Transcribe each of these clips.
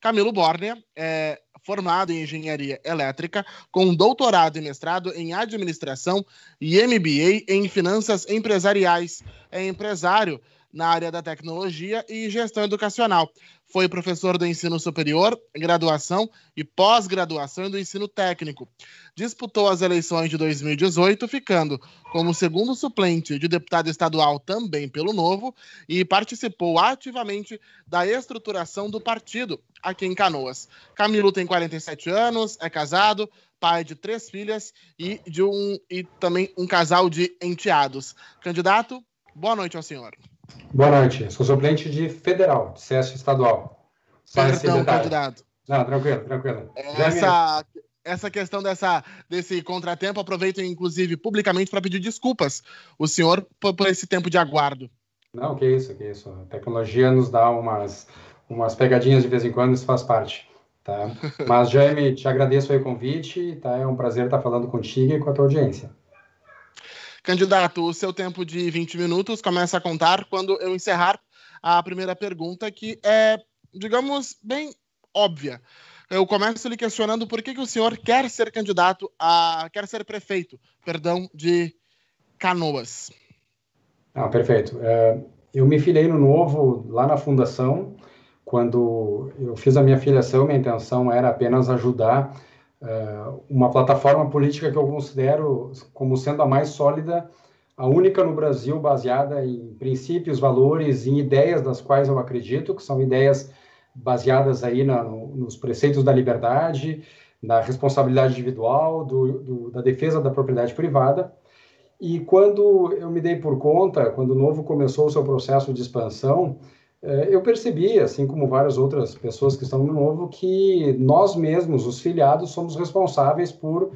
Camilo Borner é formado em engenharia elétrica, com doutorado e mestrado em administração e MBA em finanças empresariais. É empresário na área da tecnologia e gestão educacional. Foi professor do ensino superior, graduação e pós-graduação do ensino técnico. Disputou as eleições de 2018, ficando como segundo suplente de deputado estadual também pelo Novo, e participou ativamente da estruturação do partido aqui em Canoas. Camilo tem 47 anos, é casado, pai de 3 filhas e também um casal de enteados. Candidato, boa noite ao senhor. Boa noite. Sou suplente de federal, de CS estadual. Perdão, candidato. Não, tranquilo. Essa questão desse contratempo, aproveito, inclusive, publicamente para pedir desculpas o senhor por esse tempo de aguardo. Não, que isso. A tecnologia nos dá umas pegadinhas de vez em quando, isso faz parte. Tá? Mas, Jaime, te agradeço aí o convite, tá? É um prazer estar falando contigo e com a tua audiência. Candidato, o seu tempo de 20 minutos começa a contar quando eu encerrar a primeira pergunta, que é, digamos, bem óbvia. Eu começo lhe questionando por que o senhor quer ser prefeito, de Canoas. Perfeito. Eu me filiei no Novo lá na fundação. Quando eu fiz a minha filiação, minha intenção era apenas ajudar uma plataforma política que eu considero como sendo a mais sólida, a única no Brasil baseada em princípios, valores e ideias das quais eu acredito, que são ideias baseadas aí nos preceitos da liberdade, da responsabilidade individual, da defesa da propriedade privada. E quando eu me dei por conta, quando o Novo começou o seu processo de expansão, eu percebi, assim como várias outras pessoas que estão no Novo, que nós mesmos, os filiados, somos responsáveis por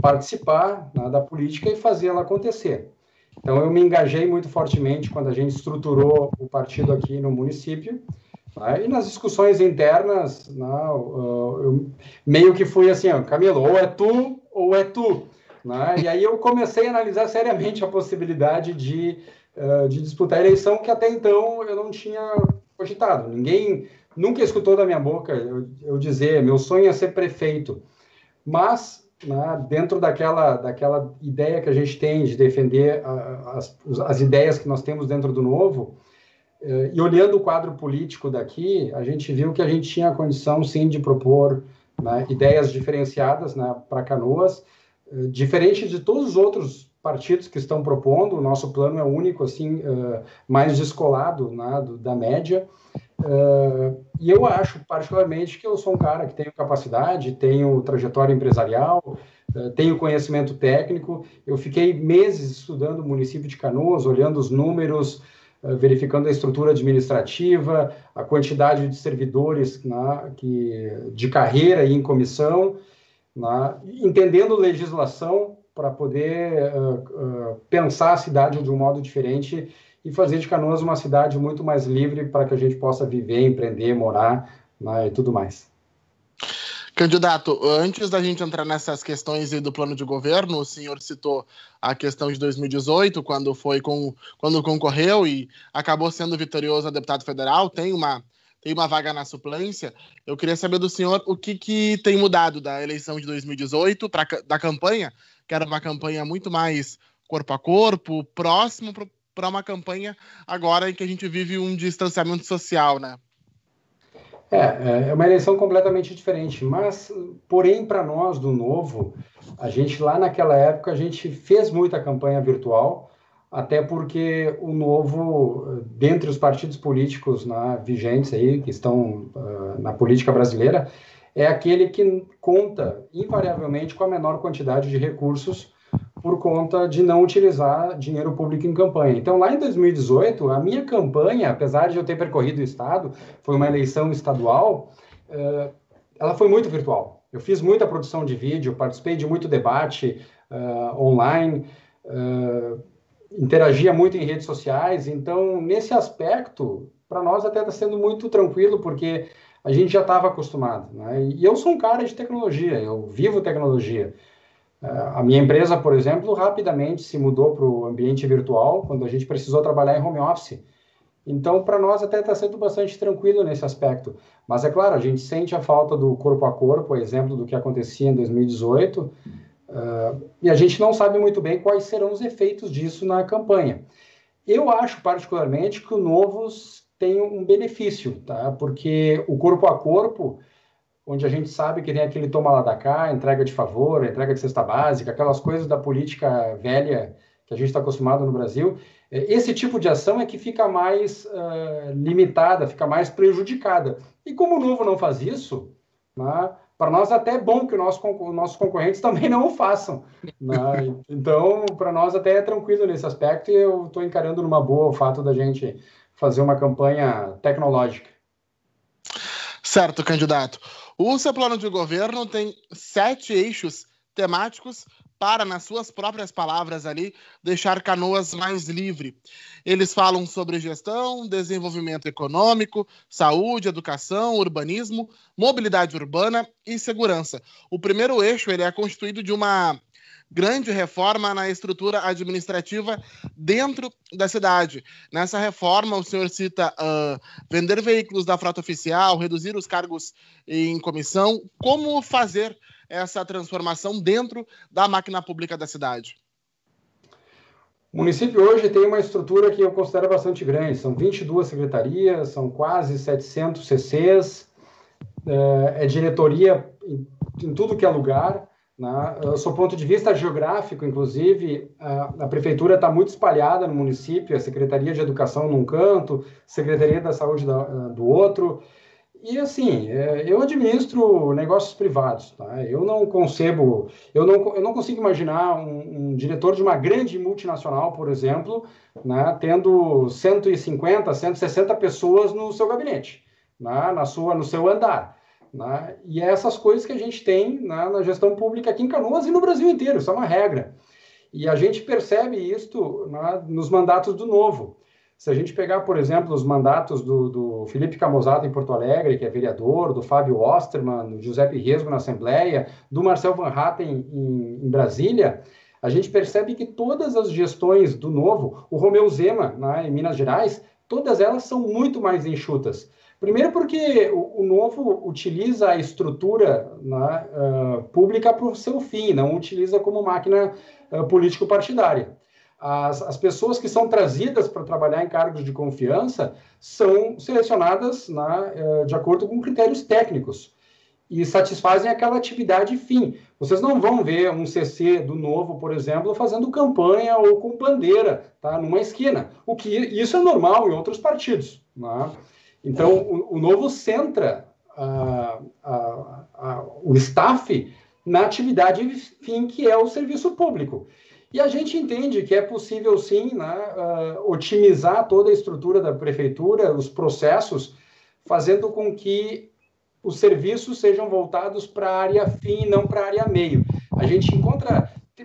participar, né, da política e fazer ela acontecer. Então, eu me engajei muito fortemente quando a gente estruturou o partido aqui no município, né, e nas discussões internas, né, eu meio que fui assim, Camilo, ou é tu ou é tu. Né? E aí eu comecei a analisar seriamente a possibilidade de disputar a eleição, que até então eu não tinha cogitado. Ninguém nunca escutou da minha boca eu dizer, meu sonho é ser prefeito. Mas, né, dentro daquela ideia que a gente tem de defender as ideias que nós temos dentro do Novo, e olhando o quadro político daqui, a gente viu que a gente tinha a condição, sim, de propor, né, ideias diferenciadas, né, para Canoas, diferente de todos os outros partidos que estão propondo. O nosso plano é único, assim, mais descolado, né, da média, e eu acho particularmente que eu sou um cara que tenho capacidade, tenho trajetória empresarial, tenho conhecimento técnico. Eu fiquei meses estudando o município de Canoas, olhando os números, verificando a estrutura administrativa, a quantidade de servidores, né, de carreira e em comissão, entendendo legislação para poder pensar a cidade de um modo diferente e fazer de Canoas uma cidade muito mais livre para que a gente possa viver, empreender, morar, né, e tudo mais. Candidato, antes da gente entrar nessas questões do plano de governo, o senhor citou a questão de 2018, quando concorreu e acabou sendo vitorioso a deputado federal, tem uma vaga na suplência. Eu queria saber do senhor o que tem mudado da eleição de 2018 da campanha, que era uma campanha muito mais corpo a corpo, próximo, para uma campanha agora em que a gente vive um distanciamento social, né? É uma eleição completamente diferente, mas, porém, para nós do Novo, a gente lá naquela época, a gente fez muita campanha virtual, até porque o Novo, dentre os partidos políticos, né, vigentes aí, que estão na política brasileira, é aquele que conta invariavelmente com a menor quantidade de recursos por conta de não utilizar dinheiro público em campanha. Então, lá em 2018, a minha campanha, apesar de eu ter percorrido o estado, foi uma eleição estadual, ela foi muito virtual. Eu fiz muita produção de vídeo, participei de muito debate online, interagia muito em redes sociais. Então, nesse aspecto, para nós até está sendo muito tranquilo, porque a gente já estava acostumado, né? E eu sou um cara de tecnologia, eu vivo tecnologia. A minha empresa, por exemplo, rapidamente se mudou para o ambiente virtual quando a gente precisou trabalhar em home office. Então, para nós até está sendo bastante tranquilo nesse aspecto. Mas é claro, a gente sente a falta do corpo a corpo, exemplo do que acontecia em 2018, e a gente não sabe muito bem quais serão os efeitos disso na campanha. Eu acho, particularmente, que o Novos tem um benefício, tá? Porque o corpo a corpo, onde a gente sabe que tem aquele toma lá da cá, entrega de favor, entrega de cesta básica, aquelas coisas da política velha que a gente está acostumado no Brasil, esse tipo de ação é que fica mais limitada, fica mais prejudicada. E como o Novo não faz isso, né, para nós até é bom que os nossos concorrentes também não o façam. Né? Então, para nós até é tranquilo nesse aspecto e eu estou encarando numa boa o fato da gente fazer uma campanha tecnológica. Certo, candidato. O seu plano de governo tem 7 eixos temáticos para, nas suas próprias palavras ali, deixar Canoas mais livre. Eles falam sobre gestão, desenvolvimento econômico, saúde, educação, urbanismo, mobilidade urbana e segurança. O primeiro eixo ele é constituído de uma grande reforma na estrutura administrativa dentro da cidade. Nessa reforma, o senhor cita vender veículos da frota oficial, reduzir os cargos em comissão. Como fazer essa transformação dentro da máquina pública da cidade? O município hoje tem uma estrutura que eu considero bastante grande. São 22 secretarias, são quase 700 CCs, é diretoria em tudo que é lugar. Do seu ponto de vista geográfico, inclusive, a prefeitura está muito espalhada no município, a Secretaria de Educação num canto, Secretaria da Saúde do outro. E, assim, eu administro negócios privados, tá? Eu não consigo imaginar um diretor de uma grande multinacional, por exemplo, né, tendo 150, 160 pessoas no seu gabinete, né, no seu andar. Né? E é essas coisas que a gente tem, né, na gestão pública aqui em Canoas e no Brasil inteiro, isso é uma regra. E a gente percebe isso, né, nos mandatos do Novo. Se a gente pegar, por exemplo, os mandatos do Felipe Camozado em Porto Alegre, que é vereador, do Fábio Osterman, do Giuseppe Resgo na Assembleia, do Marcel Van Hatten em Brasília, a gente percebe que todas as gestões do Novo, o Romeu Zema, né, em Minas Gerais, todas elas são muito mais enxutas. Primeiro porque o Novo utiliza a estrutura, né, pública para o seu fim, não utiliza como máquina político-partidária. As pessoas que são trazidas para trabalhar em cargos de confiança são selecionadas, né, de acordo com critérios técnicos e satisfazem aquela atividade fim. Vocês não vão ver um CC do Novo, por exemplo, fazendo campanha ou com bandeira, tá, numa esquina. Isso é normal em outros partidos, né? Então, o Novo centra o staff na atividade fim, que é o serviço público. E a gente entende que é possível, sim, né, otimizar toda a estrutura da prefeitura, os processos, fazendo com que os serviços sejam voltados para a área fim e não para a área meio. A gente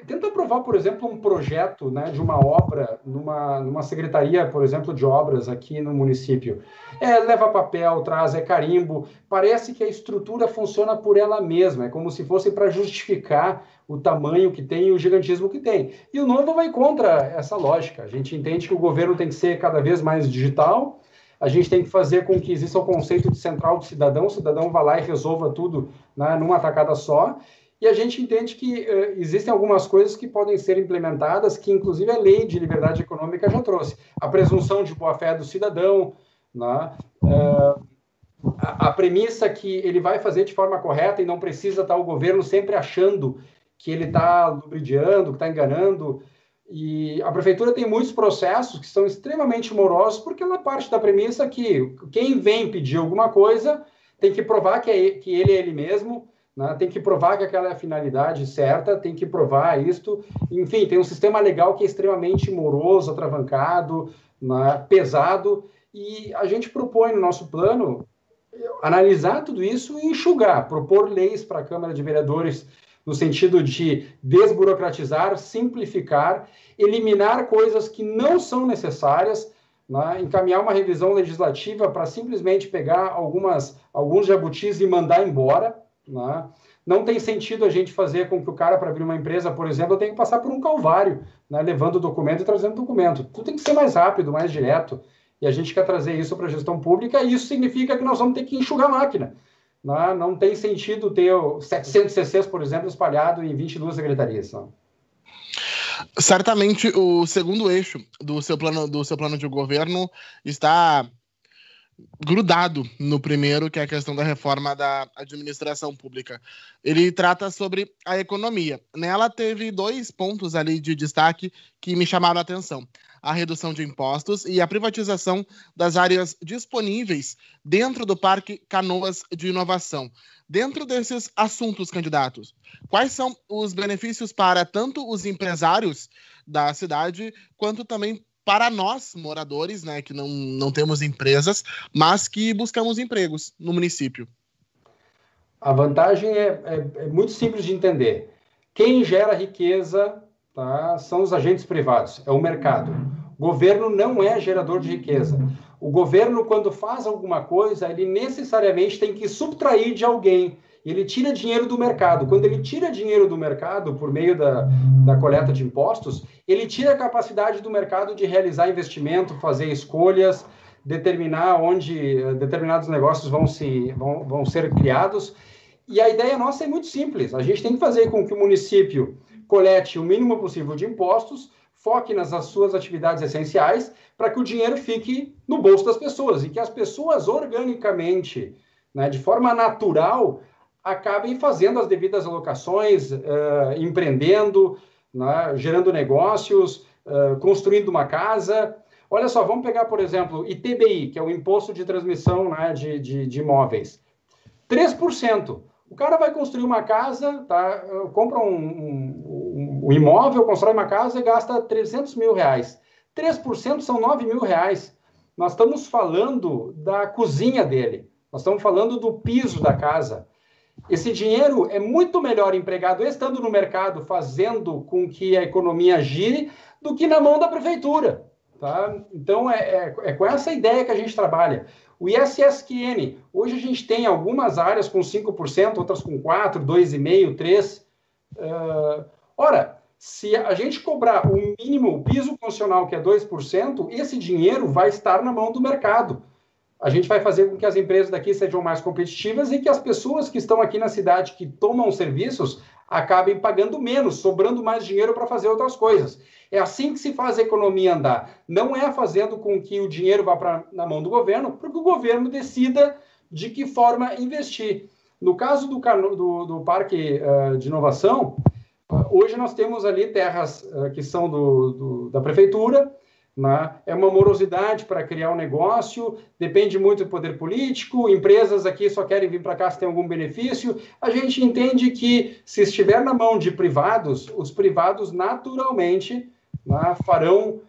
tenta aprovar, por exemplo, um projeto, né, de uma obra numa secretaria, por exemplo, de obras aqui no município. Leva papel, traz, carimbo. Parece que a estrutura funciona por ela mesma. É como se fosse para justificar o tamanho que tem e o gigantismo que tem. E o Novo vai contra essa lógica. A gente entende que o governo tem que ser cada vez mais digital. A gente tem que fazer com que exista o conceito de central do cidadão. O cidadão vá lá e resolva tudo, né, numa tacada só. E a gente entende que existem algumas coisas que podem ser implementadas, que inclusive a Lei de Liberdade Econômica já trouxe. A presunção de boa-fé do cidadão, né? A premissa que ele vai fazer de forma correta e não precisa estar o governo sempre achando que ele está ludibriando, que está enganando. E a prefeitura tem muitos processos que são extremamente morosos, porque ela parte da premissa que quem vem pedir alguma coisa tem que provar que ele é ele mesmo, né? Tem que provar que aquela é a finalidade certa, tem que provar isto. Enfim, tem um sistema legal que é extremamente moroso, atravancado, né, pesado, e a gente propõe no nosso plano analisar tudo isso e enxugar, propor leis para a Câmara de Vereadores no sentido de desburocratizar, simplificar, eliminar coisas que não são necessárias, né, encaminhar uma revisão legislativa para simplesmente pegar alguns jabutis e mandar embora. Né? Não tem sentido a gente fazer com que o cara, para abrir uma empresa, por exemplo, tenha que passar por um calvário, né, levando documento e trazendo documento. Tudo tem que ser mais rápido, mais direto. e a gente quer trazer isso para a gestão pública, e isso significa que nós vamos ter que enxugar a máquina. Não tem sentido ter 700 CCs, por exemplo, espalhado em 22 secretarias. Não. Certamente o segundo eixo do seu plano de governo está grudado no primeiro, que é a questão da reforma da administração pública. Ele trata sobre a economia. Nela teve 2 pontos ali de destaque que me chamaram a atenção: a redução de impostos e a privatização das áreas disponíveis dentro do Parque Canoas de Inovação. Dentro desses assuntos, candidatos, quais são os benefícios para tanto os empresários da cidade, quanto também para nós, moradores, né, que não temos empresas, mas que buscamos empregos no município? A vantagem é muito simples de entender. Quem gera riqueza, tá, são os agentes privados, é o mercado. O governo não é gerador de riqueza. O governo, quando faz alguma coisa, ele necessariamente tem que subtrair de alguém. Ele tira dinheiro do mercado. Quando ele tira dinheiro do mercado por meio da coleta de impostos, ele tira a capacidade do mercado de realizar investimento, fazer escolhas, determinar onde determinados negócios vão ser criados. E a ideia nossa é muito simples. A gente tem que fazer com que o município colete o mínimo possível de impostos, foque nas suas atividades essenciais, para que o dinheiro fique no bolso das pessoas e que as pessoas organicamente, né, de forma natural, acabem fazendo as devidas alocações, empreendendo, né, gerando negócios, construindo uma casa. Olha só, vamos pegar, por exemplo, ITBI, que é o Imposto de Transmissão, né, de Imóveis. 3%. O cara vai construir uma casa, tá, compra um imóvel, constrói uma casa e gasta 300 mil reais. 3% são 9 mil reais. Nós estamos falando da cozinha dele. Nós estamos falando do piso da casa. Esse dinheiro é muito melhor empregado estando no mercado, fazendo com que a economia gire, do que na mão da prefeitura. Tá? Então, é com essa ideia que a gente trabalha. O ISSQN, hoje a gente tem algumas áreas com 5%, outras com 4%, 2,5%, 3%. Ora, se a gente cobrar o mínimo, o piso funcional, que é 2%, esse dinheiro vai estar na mão do mercado. A gente vai fazer com que as empresas daqui sejam mais competitivas e que as pessoas que estão aqui na cidade, que tomam serviços, acabem pagando menos, sobrando mais dinheiro para fazer outras coisas. É assim que se faz a economia andar. Não é fazendo com que o dinheiro vá na mão do governo, porque o governo decida de que forma investir. No caso do Parque de Inovação, hoje nós temos ali terras que são da prefeitura, né? É uma morosidade para criar um negócio, depende muito do poder político, empresas aqui só querem vir para cá se tem algum benefício. A gente entende que, se estiver na mão de privados, os privados naturalmente, né, farão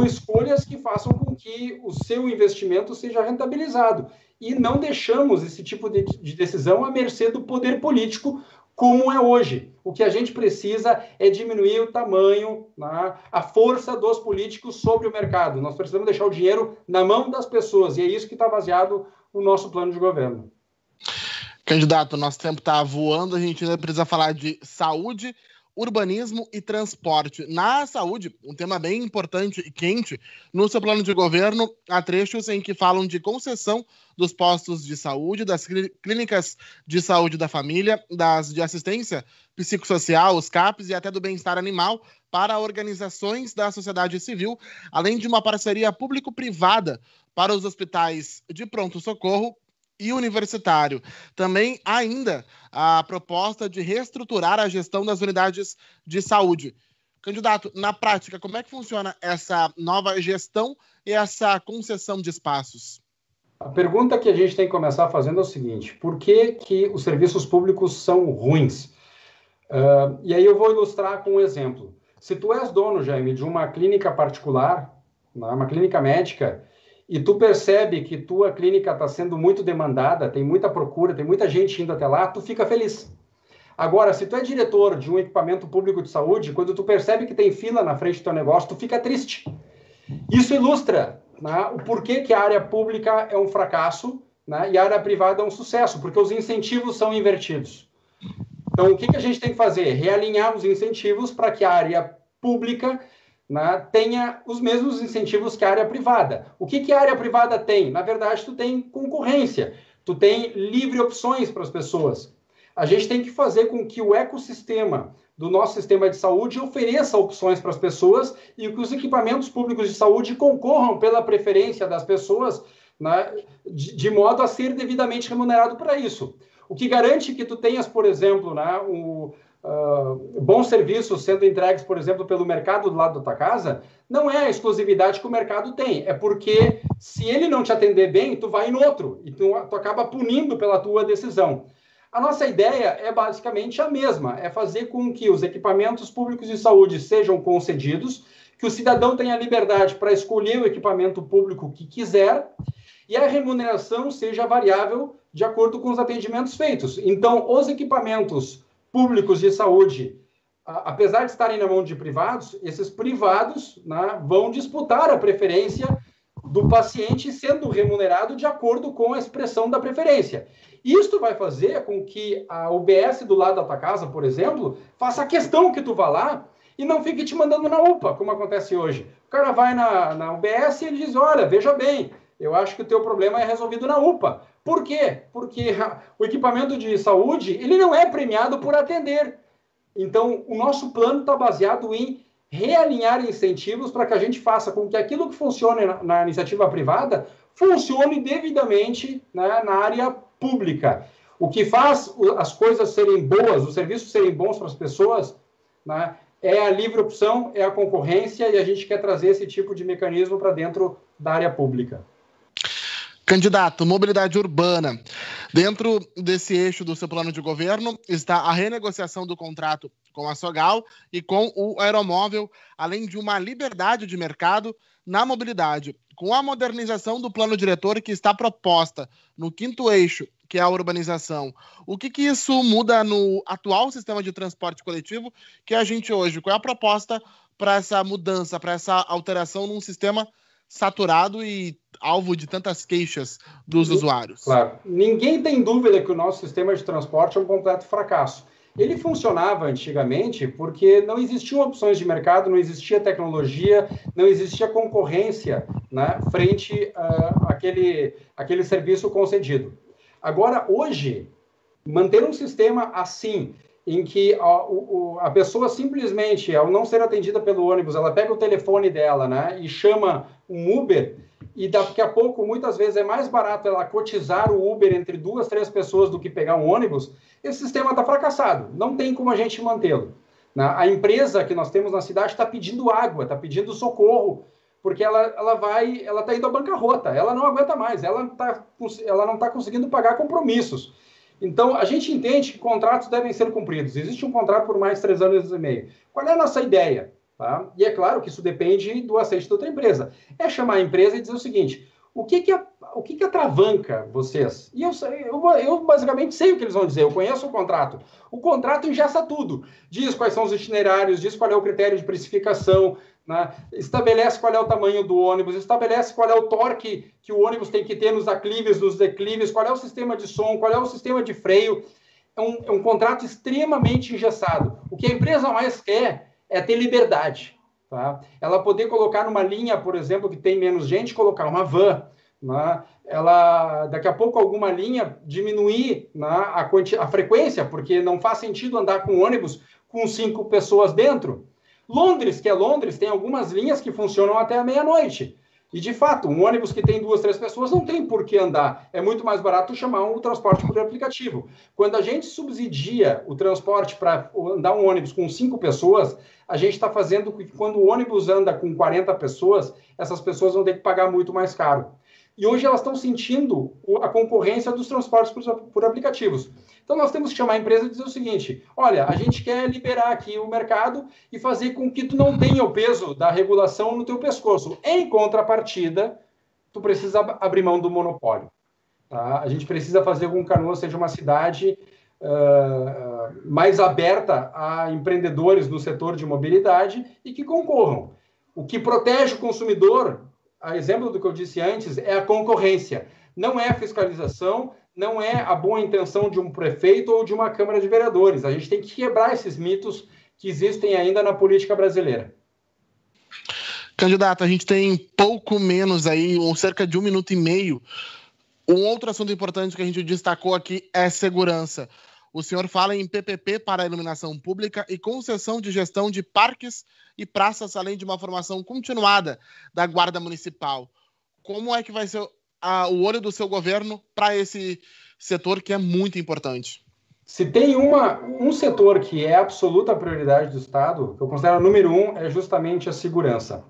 escolhas que façam com que o seu investimento seja rentabilizado. E não deixamos esse tipo de decisão à mercê do poder político, como é hoje. O que a gente precisa é diminuir o tamanho, né, a força dos políticos sobre o mercado. Nós precisamos deixar o dinheiro na mão das pessoas, e é isso que está baseado no nosso plano de governo. Candidato, nosso tempo está voando, a gente ainda precisa falar de saúde, urbanismo e transporte. Na saúde, um tema bem importante e quente, no seu plano de governo, há trechos em que falam de concessão dos postos de saúde, das clínicas de saúde da família, de assistência psicossocial, os CAPs e até do bem-estar animal para organizações da sociedade civil, além de uma parceria público-privada para os hospitais de pronto-socorro e universitário. Também ainda a proposta de reestruturar a gestão das unidades de saúde. Candidato, na prática, como é que funciona essa nova gestão e essa concessão de espaços? A pergunta que a gente tem que começar fazendo é o seguinte: por que os serviços públicos são ruins? E aí eu vou ilustrar com um exemplo. Se tu és dono, Jaime, de uma clínica particular, uma clínica médica, e tu percebe que tua clínica está sendo muito demandada, tem muita procura, tem muita gente indo até lá, tu fica feliz. Agora, se tu é diretor de um equipamento público de saúde, quando tu percebe que tem fila na frente do teu negócio, tu fica triste. Isso ilustra, né, o porquê que a área pública é um fracasso, né, e a área privada é um sucesso, porque os incentivos são invertidos. Então, o que a gente tem que fazer? Realinhar os incentivos para que a área pública, né, tenha os mesmos incentivos que a área privada. O que a área privada tem? Na verdade, tu tem concorrência, tu tem livre opções para as pessoas. A gente tem que fazer com que o ecossistema do nosso sistema de saúde ofereça opções para as pessoas e que os equipamentos públicos de saúde concorram pela preferência das pessoas, né, de modo a ser devidamente remunerado para isso. O que garante que tu tenhas, por exemplo, né, bons serviços sendo entregues, por exemplo, pelo mercado do lado da tua casa, não é a exclusividade que o mercado tem, é porque se ele não te atender bem, tu vai em outro, e tu acaba punindo pela tua decisão. A nossa ideia é basicamente a mesma, é fazer com que os equipamentos públicos de saúde sejam concedidos, que o cidadão tenha liberdade para escolher o equipamento público que quiser, e a remuneração seja variável de acordo com os atendimentos feitos. Então, os equipamentos públicos de saúde, apesar de estarem na mão de privados, esses privados, né, vão disputar a preferência do paciente sendo remunerado de acordo com a expressão da preferência. Isto vai fazer com que a UBS do lado da tua casa, por exemplo, faça a questão que tu vá lá e não fique te mandando na UPA, como acontece hoje. O cara vai na UBS e ele diz, olha, veja bem, eu acho que o teu problema é resolvido na UPA. Por quê? Porque o equipamento de saúde, ele não é premiado por atender. Então, o nosso plano está baseado em realinhar incentivos para que a gente faça com que aquilo que funcione na iniciativa privada funcione devidamente, né, na área pública. O que faz as coisas serem boas, os serviços serem bons para as pessoas, né, é a livre opção, é a concorrência, e a gente quer trazer esse tipo de mecanismo para dentro da área pública. Candidato, mobilidade urbana. Dentro desse eixo do seu plano de governo está a renegociação do contrato com a Sogal e com o Aeromóvel, além de uma liberdade de mercado na mobilidade. Com a modernização do plano diretor que está proposta no 5º eixo, que é a urbanização, o que isso muda no atual sistema de transporte coletivo que a gente hoje? Qual é a proposta para essa mudança, para essa alteração num sistema saturado e alvo de tantas queixas dos usuários? Claro. Ninguém tem dúvida que o nosso sistema de transporte é um completo fracasso. Ele funcionava antigamente porque não existiam opções de mercado, não existia tecnologia, não existia concorrência, né, frente àquele serviço concedido. Agora, hoje, manter um sistema assim, em que a pessoa simplesmente, ao não ser atendida pelo ônibus, ela pega o telefone dela, né, e chama um Uber, e daqui a pouco, muitas vezes, é mais barato ela cotizar o Uber entre 2, 3 pessoas do que pegar um ônibus, esse sistema está fracassado, não tem como a gente mantê-lo. A empresa que nós temos na cidade está pedindo água, está pedindo socorro, porque ela está indo à bancarrota, ela não aguenta mais, ela não está conseguindo pagar compromissos. Então, a gente entende que contratos devem ser cumpridos. Existe um contrato por mais 3 anos e meio. Qual é a nossa ideia? Tá? E é claro que isso depende do aceite da outra empresa. É chamar a empresa e dizer o seguinte, o que atravanca vocês? E eu basicamente sei o que eles vão dizer, eu conheço o contrato. O contrato engessa tudo. Diz quais são os itinerários, diz qual é o critério de precificação, né? Estabelece qual é o tamanho do ônibus, estabelece qual é o torque que o ônibus tem que ter nos aclives, nos declives, qual é o sistema de som, qual é o sistema de freio. É um contrato extremamente engessado. O que a empresa mais quer é ter liberdade. Tá? Ela poder colocar numa linha, por exemplo, que tem menos gente, colocar uma van. Né? Ela, daqui a pouco, alguma linha diminuir, né, a frequência, porque não faz sentido andar com ônibus com 5 pessoas dentro. Londres, que é Londres, tem algumas linhas que funcionam até a meia-noite. E, de fato, um ônibus que tem 2, 3 pessoas não tem por que andar. É muito mais barato chamar um transporte por aplicativo. Quando a gente subsidia o transporte para andar um ônibus com 5 pessoas, a gente está fazendo que quando o ônibus anda com 40 pessoas, essas pessoas vão ter que pagar muito mais caro. E hoje elas estão sentindo a concorrência dos transportes por aplicativos. Então, nós temos que chamar a empresa e dizer o seguinte, olha, a gente quer liberar aqui o mercado e fazer com que tu não tenha o peso da regulação no teu pescoço. Em contrapartida, tu precisa abrir mão do monopólio. Tá? A gente precisa fazer com que Canoas seja uma cidade mais aberta a empreendedores no setor de mobilidade e que concorram. O que protege o consumidor, a exemplo do que eu disse antes, é a concorrência. Não é a fiscalização, não é a boa intenção de um prefeito ou de uma Câmara de Vereadores. A gente tem que quebrar esses mitos que existem ainda na política brasileira. Candidato, a gente tem pouco menos aí, ou cerca de 1 minuto e meio. Um outro assunto importante que a gente destacou aqui é segurança. O senhor fala em PPP para a iluminação pública e concessão de gestão de parques e praças, além de uma formação continuada da Guarda Municipal. Como é que vai ser o olho do seu governo para esse setor que é muito importante? Se tem um setor que é absoluta prioridade do Estado, que eu considero o número 1, é justamente a segurança.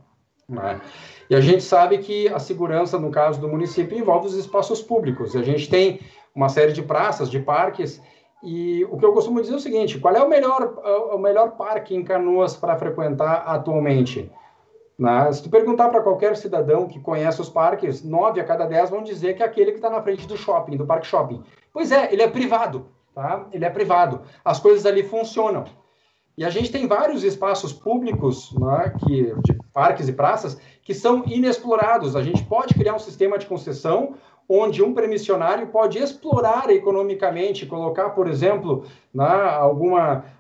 Né? E a gente sabe que a segurança, no caso do município, envolve os espaços públicos. A gente tem uma série de praças, de parques, e o que eu costumo dizer é o seguinte: qual é o melhor parque em Canoas para frequentar atualmente? Né? Se tu perguntar para qualquer cidadão que conhece os parques, 9 a cada 10 vão dizer que é aquele que está na frente do shopping, do Parque Shopping. Pois é, ele é privado. Tá? Ele é privado. As coisas ali funcionam. E a gente tem vários espaços públicos, né, de parques e praças, que são inexplorados. A gente pode criar um sistema de concessão onde um permissionário pode explorar economicamente, colocar, por exemplo, né,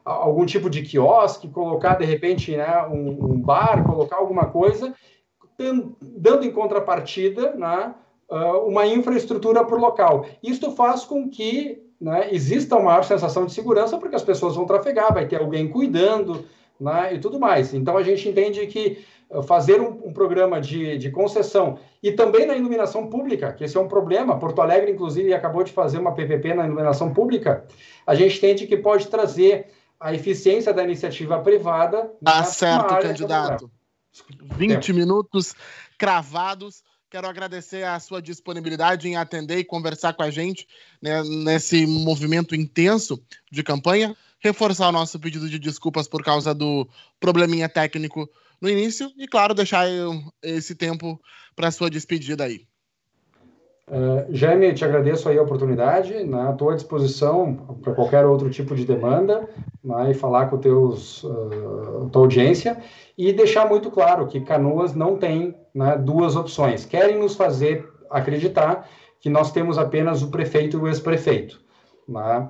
algum tipo de quiosque, colocar, de repente, né, um bar, colocar alguma coisa, dando em contrapartida, né, uma infraestrutura para o local. Isso faz com que, né, exista uma maior sensação de segurança, porque as pessoas vão trafegar, vai ter alguém cuidando, né, e tudo mais. Então, a gente entende que fazer um programa de concessão e também na iluminação pública, que esse é um problema, Porto Alegre, inclusive, acabou de fazer uma PPP na iluminação pública, a gente entende que pode trazer a eficiência da iniciativa privada. Tá certo, candidato. 20 minutos cravados. Quero agradecer a sua disponibilidade em atender e conversar com a gente, né, nesse movimento intenso de campanha. Reforçar o nosso pedido de desculpas por causa do probleminha técnico no início e, claro, deixar esse tempo para a sua despedida aí. Jaime, te agradeço aí a oportunidade, né, à tua disposição para qualquer outro tipo de demanda, né, e falar com tua audiência e deixar muito claro que Canoas não tem, né, duas opções. Querem nos fazer acreditar que nós temos apenas o prefeito e o ex-prefeito. Né?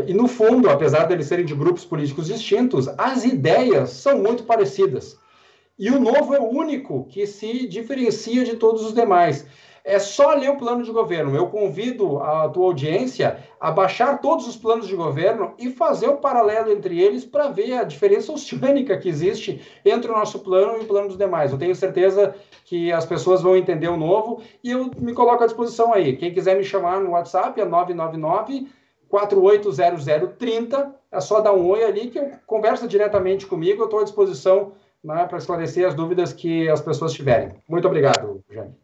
E, no fundo, apesar de eles serem de grupos políticos distintos, as ideias são muito parecidas. E o Novo é o único que se diferencia de todos os demais. É só ler o plano de governo. Eu convido a tua audiência a baixar todos os planos de governo e fazer um paralelo entre eles para ver a diferença oceânica que existe entre o nosso plano e o plano dos demais. Eu tenho certeza que as pessoas vão entender o Novo e eu me coloco à disposição aí. Quem quiser me chamar no WhatsApp é 999-480030. É só dar um oi ali que eu converso diretamente comigo. Eu estou à disposição, né, para esclarecer as dúvidas que as pessoas tiverem. Muito obrigado, Jaime.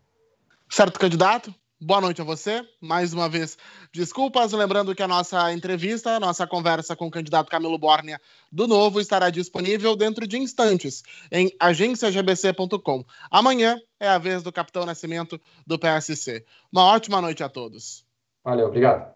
Certo, candidato? Boa noite a você. Mais uma vez, desculpas. Lembrando que a nossa entrevista, a nossa conversa com o candidato Camilo Bórnia do Novo estará disponível dentro de instantes em agenciagbc.com. Amanhã é a vez do Capitão Nascimento do PSC. Uma ótima noite a todos. Valeu, obrigado.